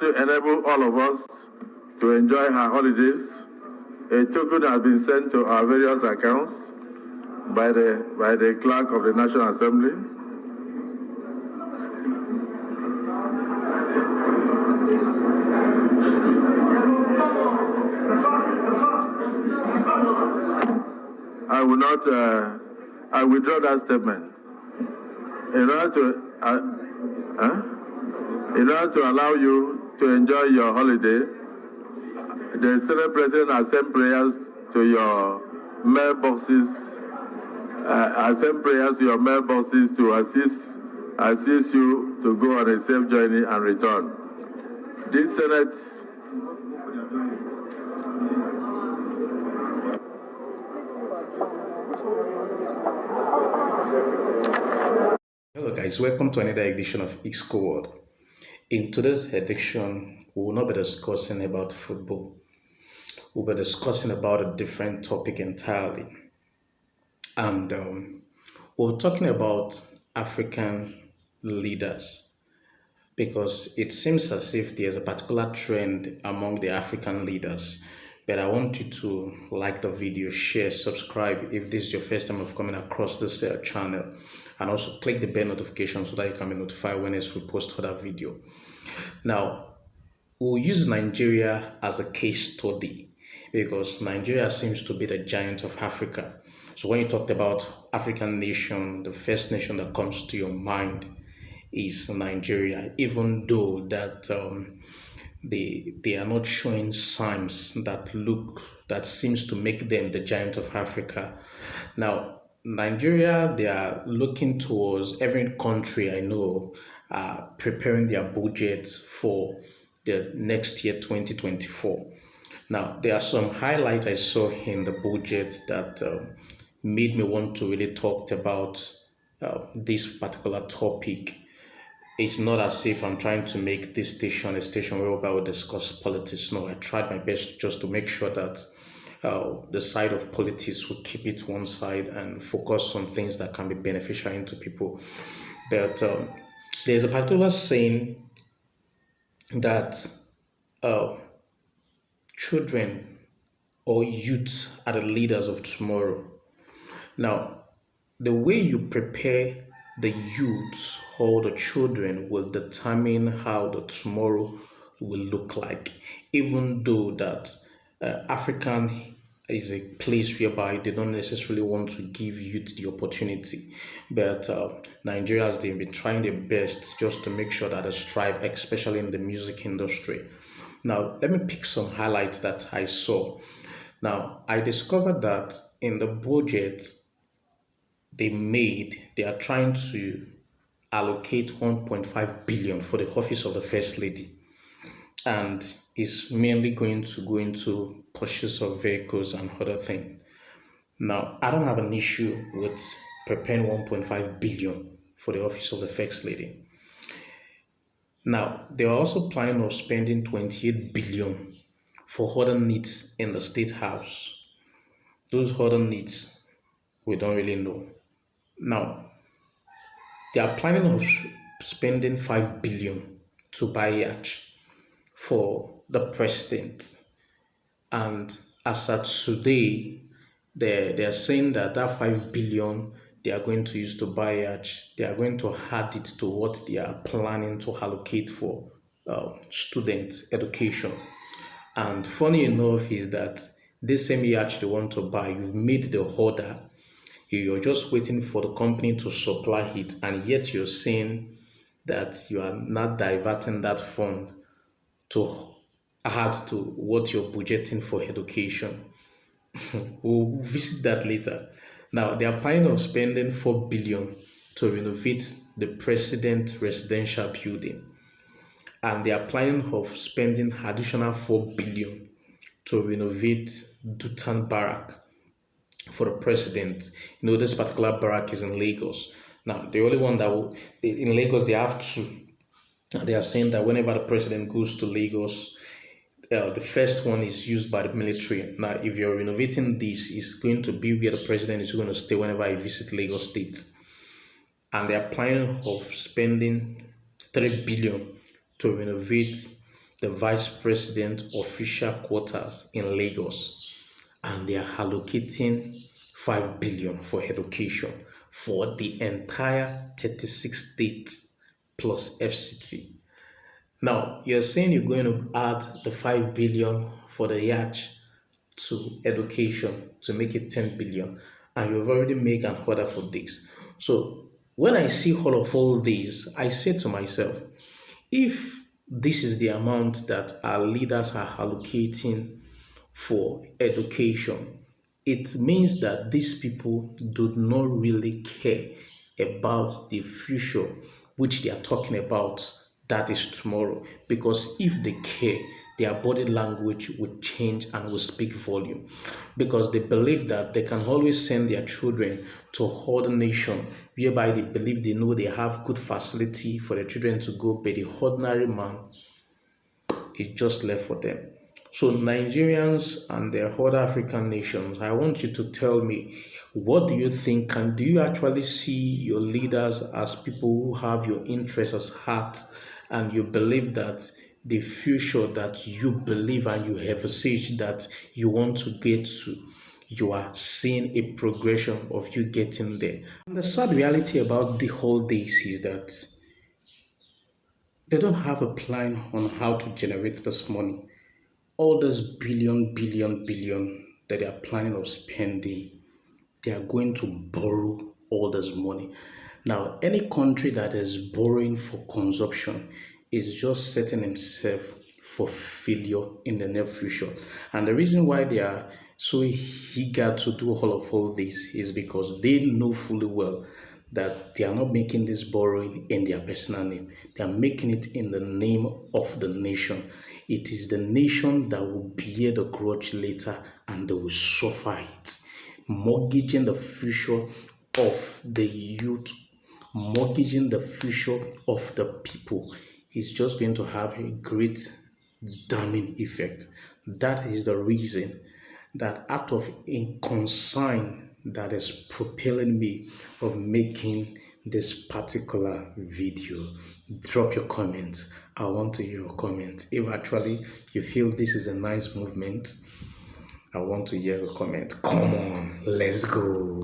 To enable all of us to enjoy our holidays, a token has been sent to our various accounts by the clerk of the National Assembly. I will not. I withdraw that statement. In order to allow you to enjoy your holiday, the Senate President has sent prayers to your mailboxes. To assist you to go on a safe journey and return. This Senate. Hello guys, welcome to another edition of ISCO World. In today's edition, we will not be discussing about football. We'll be discussing about a different topic entirely. And we're talking about African leaders because it seems as if there's a particular trend among the African leaders. But I want you to like the video, share, subscribe if this is your first time of coming across this channel, and also click the bell notification so that you can be notified when we post other video. Now, we'll use Nigeria as a case study because Nigeria seems to be the giant of Africa. So when you talk about African nation, the first nation that comes to your mind is Nigeria, even though that they are not showing signs that seems to make them the giant of Africa. Now, Nigeria, they are looking towards every country I know preparing their budgets for the next year, 2024. Now, there are some highlights I saw in the budget that made me want to really talk about this particular topic. It's not as if I'm trying to make this station a station where we discuss politics. No, I tried my best just to make sure that the side of politics will keep it one side and focus on things that can be beneficial into people. But there's a particular saying that children or youth are the leaders of tomorrow. Now, the way you prepare the youth or the children will determine how the tomorrow will look like, even though that African is a place whereby they don't necessarily want to give youth the opportunity. But Nigerians, they've been trying their best just to make sure that they strive, especially in the music industry. Now, let me pick some highlights that I saw. Now, I discovered that in the budget they are trying to allocate 1.5 billion for the office of the first lady, and is mainly going to go into purchase of vehicles and other things. Now, I don't have an issue with preparing 1.5 billion for the office of the first lady. Now, they are also planning on spending 28 billion for other needs in the state house. Those other needs we don't really know. Now, they are planning on spending 5 billion to buy yacht for the president. And as at today, they are saying that 5 billion they are going to use to buy yacht, they are going to add it to what they are planning to allocate for student education. And funny enough is that this same yacht they want to buy, you've made the order, you're just waiting for the company to supply it, and yet you're saying that you are not diverting that fund to add to what you're budgeting for education. We'll visit that later. Now, they are planning on spending 4 billion to renovate the president residential building, and they are planning of spending additional 4 billion to renovate Dutan Barrack for the president. You know, this particular barrack is in Lagos. Now, the only one that in Lagos, they have two. They are saying that whenever the president goes to Lagos, the first one is used by the military. Now, if you're renovating this, it's going to be where the president is going to stay whenever I visit Lagos State. And they are planning of spending 3 billion to renovate the vice president official quarters in Lagos, and they are allocating 5 billion for education for the entire 36 states plus FCT. Now, you're saying you're going to add the 5 billion for the yacht to education to make it 10 billion, and you've already made an order for this. So when I see all these, I say to myself, if this is the amount that our leaders are allocating for education, it means that these people do not really care about the future which they are talking about, that is tomorrow. Because if they care, their body language would change and will speak volume, because they believe that they can always send their children to other nation whereby they believe they know they have good facility for their children to go, but the ordinary man is just left for them. So Nigerians and the other African nations, I want you to tell me, what do you think, and do you actually see your leaders as people who have your interests at heart, and you believe that the future that you believe and you have envisaged that you want to get to, you are seeing a progression of you getting there? And the sad reality about the whole this is that they don't have a plan on how to generate this money. All this billion that they are planning of spending, they are going to borrow all this money. Now, any country that is borrowing for consumption is just setting himself for failure in the near future. And the reason why they are so eager to do all this is because they know fully well that they are not making this borrowing in their personal name. They are making it in the name of the nation. It is the nation that will bear the grudge later, and they will suffer it. Mortgaging the future of the youth, mortgaging the future of the people is just going to have a great damning effect. That is the reason that out of a concern that is propelling me of making this particular video. Drop your comments. I want to hear your comments. If actually you feel this is a nice movement, I want to hear your comment. Come on, let's go.